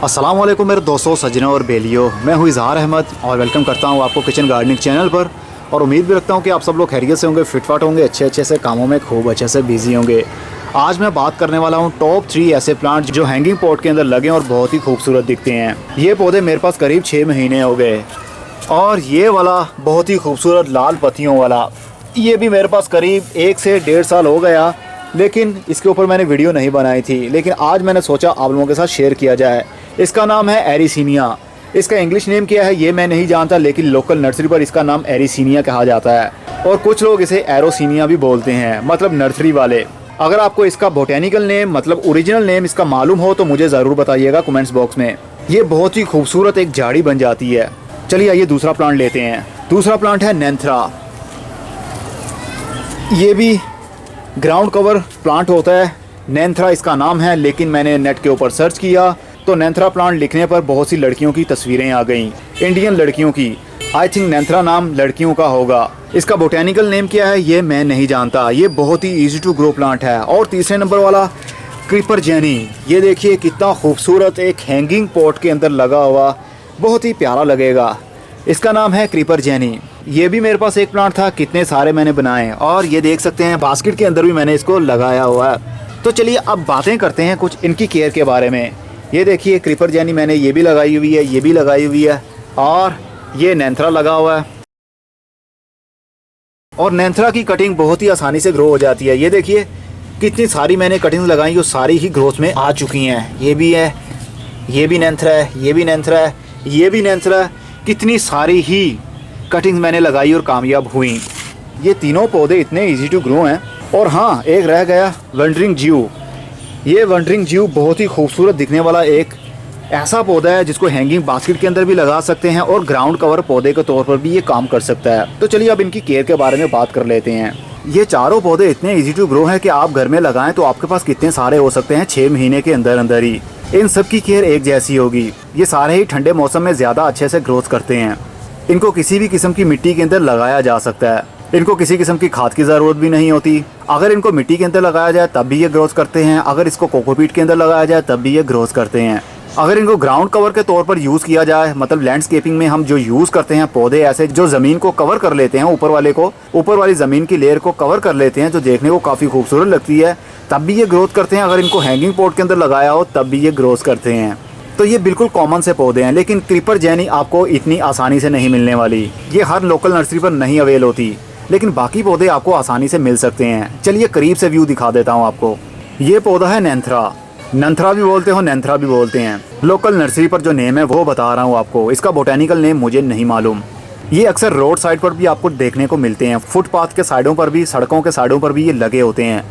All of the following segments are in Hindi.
अस्सलाम वालेकुम मेरे दोस्तों, सज्जनों और बेलियों। मैं हूँ इज़हार अहमद और वेलकम करता हूँ आपको किचन गार्डनिंग चैनल पर। और उम्मीद भी रखता हूँ कि आप सब लोग खैरियत से होंगे, फिटफाट होंगे, अच्छे से कामों में खूब अच्छे से बिजी होंगे। आज मैं बात करने वाला हूँ टॉप 3 ऐसे प्लांट जो हैंगिंग पॉट के अंदर लगे और बहुत ही खूबसूरत दिखते हैं। ये पौधे मेरे पास करीब 6 महीने हो गए और ये वाला बहुत ही खूबसूरत लाल पत्तियों वाला, ये भी मेरे पास करीब 1 से 1.5 साल हो गया, लेकिन इसके ऊपर मैंने वीडियो नहीं बनाई थी। लेकिन आज मैंने सोचा आप लोगों के साथ शेयर किया जाए। इसका नाम है एरिसीनिया। इसका इंग्लिश नेम क्या है ये मैं नहीं जानता, लेकिन लोकल नर्सरी पर इसका नाम एरिसीनिया कहा जाता है और कुछ लोग इसे एरोसीनिया भी बोलते हैं, मतलब नर्सरी वाले। अगर आपको इसका बोटेनिकल नेम मतलब ओरिजिनल नेम इसका मालूम हो तो मुझे ज़रूर बताइएगा कमेंट्स बॉक्स में। ये बहुत ही खूबसूरत एक झाड़ी बन जाती है। चलिए आइए दूसरा प्लांट लेते हैं। दूसरा प्लांट है नैंथरा। ये भी ग्राउंड कवर प्लांट होता है, नैंथरा इसका नाम है। लेकिन मैंने नेट के ऊपर सर्च किया तो नैंथरा प्लांट लिखने पर बहुत सी लड़कियों की तस्वीरें आ गईं, इंडियन लड़कियों की। आई थिंक नैंथरा नाम लड़कियों का होगा। इसका बोटेनिकल नेम क्या है ये मैं नहीं जानता। ये बहुत ही इजी टू ग्रो प्लांट है। और तीसरे नंबर वाला क्रीपर जेनी। ये देखिए कितना खूबसूरत एक हैंगिंग पॉट के अंदर लगा हुआ, बहुत ही प्यारा लगेगा। इसका नाम है क्रीपर जेनी। ये भी मेरे पास एक प्लांट था, कितने सारे मैंने बनाए और ये देख सकते हैं बास्केट के अंदर भी मैंने इसको लगाया हुआ है। तो चलिए अब बातें करते हैं कुछ इनकी केयर के बारे में। ये देखिए क्रीपर जेनी मैंने ये भी लगाई हुई है, ये भी लगाई हुई है और ये नैंथरा लगा हुआ है। और नैंथरा की कटिंग बहुत ही आसानी से ग्रो हो जाती है। ये देखिए कितनी सारी मैंने कटिंग्स लगाई और सारी ही ग्रोथ में आ चुकी हैं। ये भी है, ये भी नैंथरा है, ये भी नैंथरा है, ये भी नैंथरा है। कितनी सारी ही कटिंग्स मैंने लगाई और कामयाब हुई। ये तीनों पौधे इतने इजी टू ग्रो हैं। और हाँ, एक रह गया वंडरिंग ज्यू। ये वंडरिंग ज्यू बहुत ही खूबसूरत दिखने वाला एक ऐसा पौधा है जिसको हैंगिंग बास्केट के अंदर भी लगा सकते हैं और ग्राउंड कवर पौधे के तौर पर भी ये काम कर सकता है। तो चलिए अब इनकी केयर के बारे में बात कर लेते हैं। ये चारों पौधे इतने इजी टू ग्रो हैं कि आप घर में लगाएं तो आपके पास कितने सारे हो सकते हैं 6 महीने के अंदर अंदर ही। इन सब की केयर एक जैसी होगी। ये सारे ही ठंडे मौसम में ज़्यादा अच्छे से ग्रोथ करते हैं। इनको किसी भी किस्म की मिट्टी के अंदर लगाया जा सकता है। इनको किसी किस्म की खाद की ज़रूरत भी नहीं होती। अगर इनको मिट्टी के अंदर लगाया जाए तब भी ये ग्रोथ करते हैं। अगर इसको कोकोपीट के अंदर लगाया जाए तब भी ये ग्रोथ करते हैं। अगर इनको ग्राउंड कवर के तौर पर यूज़ किया जाए, मतलब लैंडस्केपिंग में हम जो यूज़ करते हैं पौधे ऐसे जो ज़मीन को कवर कर लेते हैं, ऊपर वाली ज़मीन की लेयर को कवर कर लेते हैं, जो देखने को काफ़ी खूबसूरत लगती है, तब भी ये ग्रोथ करते हैं। अगर इनको हैंगिंग पॉट के अंदर लगाया हो तब भी ये ग्रोथ करते हैं। तो ये बिल्कुल कॉमन से पौधे हैं। लेकिन क्रीपर जेनी आपको इतनी आसानी से नहीं मिलने वाली। ये हर लोकल नर्सरी पर नहीं अवेल होती, लेकिन बाकी पौधे आपको आसानी से मिल सकते हैं। चलिए करीब से व्यू दिखा देता हूँ आपको। ये पौधा है नैंथरा। नैंथरा भी बोलते हो, नैंथरा भी बोलते हैं। लोकल नर्सरी पर जो नेम है वो बता रहा हूँ आपको। इसका बोटेनिकल नेम मुझे नहीं मालूम। ये अक्सर रोड साइड पर भी आपको देखने को मिलते हैं, फुटपाथ के साइडों पर भी, सड़कों के साइडों पर भी ये लगे होते हैं।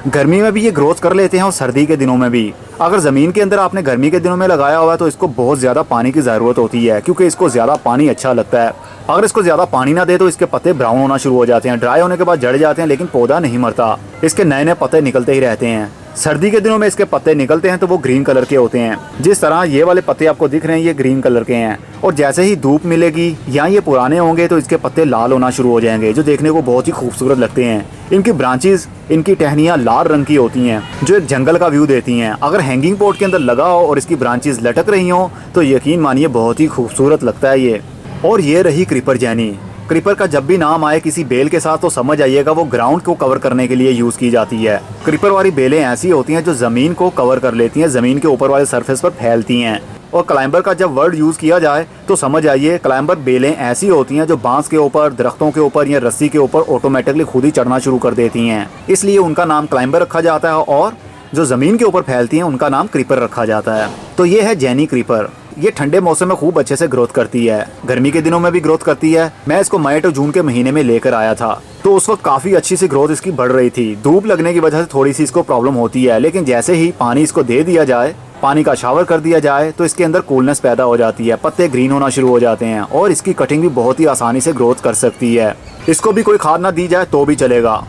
गर्मी में भी ये ग्रोथ कर लेते हैं और सर्दी के दिनों में भी। अगर ज़मीन के अंदर आपने गर्मी के दिनों में लगाया हुआ है तो इसको बहुत ज़्यादा पानी की ज़रूरत होती है, क्योंकि इसको ज़्यादा पानी अच्छा लगता है। अगर इसको ज़्यादा पानी ना दे तो इसके पत्ते ब्राउन होना शुरू हो जाते हैं। ड्राई होने के बाद जड़ जाते हैं, लेकिन पौधा नहीं मरता। इसके नए नए पत्ते निकलते ही रहते हैं। सर्दी के दिनों में इसके पत्ते निकलते हैं तो वो ग्रीन कलर के होते हैं। जिस तरह ये वाले पत्ते आपको दिख रहे हैं ये ग्रीन कलर के हैं। और जैसे ही धूप मिलेगी या ये पुराने होंगे तो इसके पत्ते लाल होना शुरू हो जाएंगे, जो देखने को बहुत ही खूबसूरत लगते हैं। इनकी ब्रांचेस, इनकी टहनियाँ लाल रंग की होती हैं, जो एक जंगल का व्यू देती हैं। अगर हैंगिंग पॉट के अंदर लगा हो और इसकी ब्रांचेस लटक रही हों तो यकीन मानिए बहुत ही खूबसूरत लगता है ये। और ये रही क्रीपर जेनी। क्रीपर का जब भी नाम आए किसी बेल के साथ तो समझ आइएगा वो ग्राउंड को कवर करने के लिए यूज़ की जाती है। क्रीपर वाली बेलें ऐसी होती हैं जो ज़मीन को कवर कर लेती हैं, ज़मीन के ऊपर वाले सरफेस पर फैलती हैं। और क्लाइंबर का जब वर्ड यूज़ किया जाए तो समझ आइए क्लाइंबर बेलें ऐसी होती हैं जो बांस के ऊपर, दरख्तों के ऊपर या रस्सी के ऊपर ऑटोमेटिकली खुद ही चढ़ना शुरू कर देती हैं। इसलिए उनका नाम क्लाइंबर रखा जाता है और जो ज़मीन के ऊपर फैलती हैं उनका नाम क्रीपर रखा जाता है। तो ये है जेनी क्रीपर। ये ठंडे मौसम में खूब अच्छे से ग्रोथ करती है, गर्मी के दिनों में भी ग्रोथ करती है। मैं इसको मई टू जून के महीने में लेकर आया था तो उस वक्त काफ़ी अच्छी सी ग्रोथ इसकी बढ़ रही थी। धूप लगने की वजह से थोड़ी सी इसको प्रॉब्लम होती है, लेकिन जैसे ही पानी इसको दे दिया जाए, पानी का शावर कर दिया जाए तो इसके अंदर कूलनेस पैदा हो जाती है, पत्ते ग्रीन होना शुरू हो जाते हैं और इसकी कटिंग भी बहुत ही आसानी से ग्रोथ कर सकती है। इसको भी कोई खाद ना दी जाए तो भी चलेगा,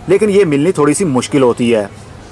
लेकिन ये मिलनी थोड़ी सी मुश्किल होती है।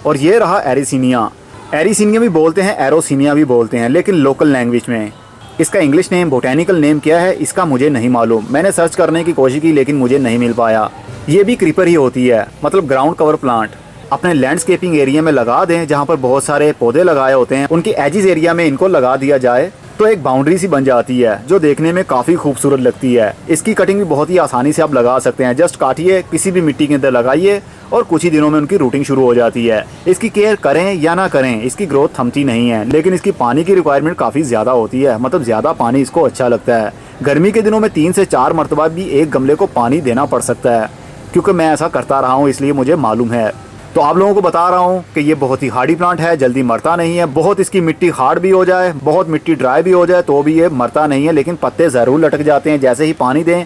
और ये रहा एरिसीनिया। एरिसीनिया भी बोलते हैं, एरोसीनिया भी बोलते हैं, लेकिन लोकल लैंग्वेज में। इसका इंग्लिश नेम, बोटेनिकल नेम क्या है इसका मुझे नहीं मालूम। मैंने सर्च करने की कोशिश की लेकिन मुझे नहीं मिल पाया। ये भी क्रीपर ही होती है, मतलब ग्राउंड कवर प्लांट। अपने लैंडस्केपिंग एरिया में लगा दें, जहाँ पर बहुत सारे पौधे लगाए होते हैं उनकी एजिस एरिया में इनको लगा दिया जाए तो एक बाउंड्री सी बन जाती है जो देखने में काफ़ी खूबसूरत लगती है। इसकी कटिंग भी बहुत ही आसानी से आप लगा सकते हैं। जस्ट काटिए, किसी भी मिट्टी के अंदर लगाइए और कुछ ही दिनों में उनकी रूटिंग शुरू हो जाती है। इसकी केयर करें या ना करें, इसकी ग्रोथ थमती नहीं है, लेकिन इसकी पानी की रिक्वायरमेंट काफ़ी ज़्यादा होती है। मतलब ज़्यादा पानी इसको अच्छा लगता है। गर्मी के दिनों में 3 से 4 मरतबा भी एक गमले को पानी देना पड़ सकता है, क्योंकि मैं ऐसा करता रहा हूँ, इसलिए मुझे मालूम है। तो आप लोगों को बता रहा हूँ कि ये बहुत ही हार्डी प्लांट है, जल्दी मरता नहीं है। बहुत इसकी मिट्टी हार्ड भी हो जाए, बहुत मिट्टी ड्राई भी हो जाए तो भी ये मरता नहीं है, लेकिन पत्ते ज़रूर लटक जाते हैं। जैसे ही पानी दें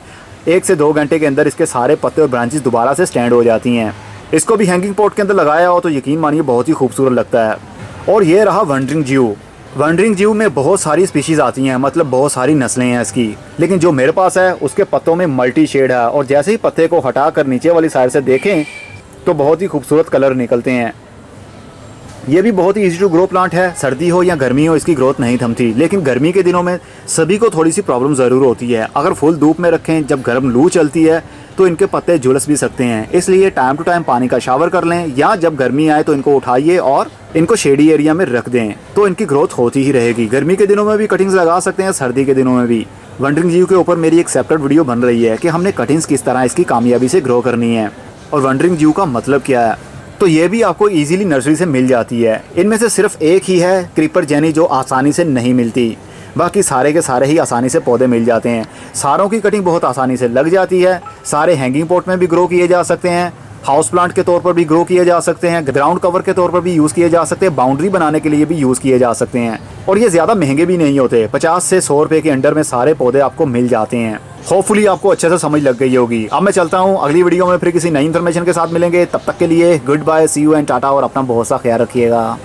1 से 2 घंटे के अंदर इसके सारे पत्ते और ब्रांचेस दोबारा से स्टैंड हो जाती हैं। इसको भी हैंगिंग पॉट के अंदर लगाया हो तो यकीन मानिए बहुत ही खूबसूरत लगता है। और ये रहा वंडरिंग ज्यू। वंडरिंग ज्यू में बहुत सारी स्पीशीज़ आती हैं, मतलब बहुत सारी नस्लें हैं इसकी, लेकिन जो मेरे पास है उसके पत्तों में मल्टी शेड है। और जैसे ही पत्ते को हटाकर नीचे वाली साइड से देखें तो बहुत ही खूबसूरत कलर निकलते हैं। ये भी बहुत ही इजी टू ग्रो प्लांट है। सर्दी हो या गर्मी हो इसकी ग्रोथ नहीं थमती, लेकिन गर्मी के दिनों में सभी को थोड़ी सी प्रॉब्लम ज़रूर होती है। अगर फुल धूप में रखें, जब गर्म लू चलती है तो इनके पत्ते झुलस भी सकते हैं। इसलिए टाइम टू टाइम पानी का शावर कर लें, या जब गर्मी आए तो इनको उठाइए और इनको शेडी एरिया में रख दें, तो इनकी ग्रोथ होती ही रहेगी। गर्मी के दिनों में भी कटिंग्स लगा सकते हैं, सर्दी के दिनों में भी। वंडरिंग ज्यू के ऊपर मेरी एक सेपरेट वीडियो बन रही है कि हमने कटिंग्स किस तरह इसकी कामयाबी से ग्रो करनी है और वंडरिंग ज्यू का मतलब क्या है। तो ये भी आपको इजीली नर्सरी से मिल जाती है। इनमें से सिर्फ एक ही है क्रीपर जेनी जो आसानी से नहीं मिलती, बाकी सारे के सारे ही आसानी से पौधे मिल जाते हैं। सारों की कटिंग बहुत आसानी से लग जाती है। सारे हैंगिंग पॉट में भी ग्रो किए जा सकते हैं, हाउस प्लांट के तौर पर भी ग्रो किए जा सकते हैं, ग्राउंड कवर के तौर पर भी यूज़ किए जा सकते हैं, बाउंड्री बनाने के लिए भी यूज़ किए जा सकते हैं। और ये ज़्यादा महंगे भी नहीं होते, 50 से 100 रुपये के अंडर में सारे पौधे आपको मिल जाते हैं। होपफुली आपको अच्छे से समझ लग गई होगी। अब मैं चलता हूँ, अगली वीडियो में फिर किसी नई इन्फॉर्मेशन के साथ मिलेंगे। तब तक के लिए goodbye, see you and tata, और अपना बहुत सा ख्याल रखिएगा।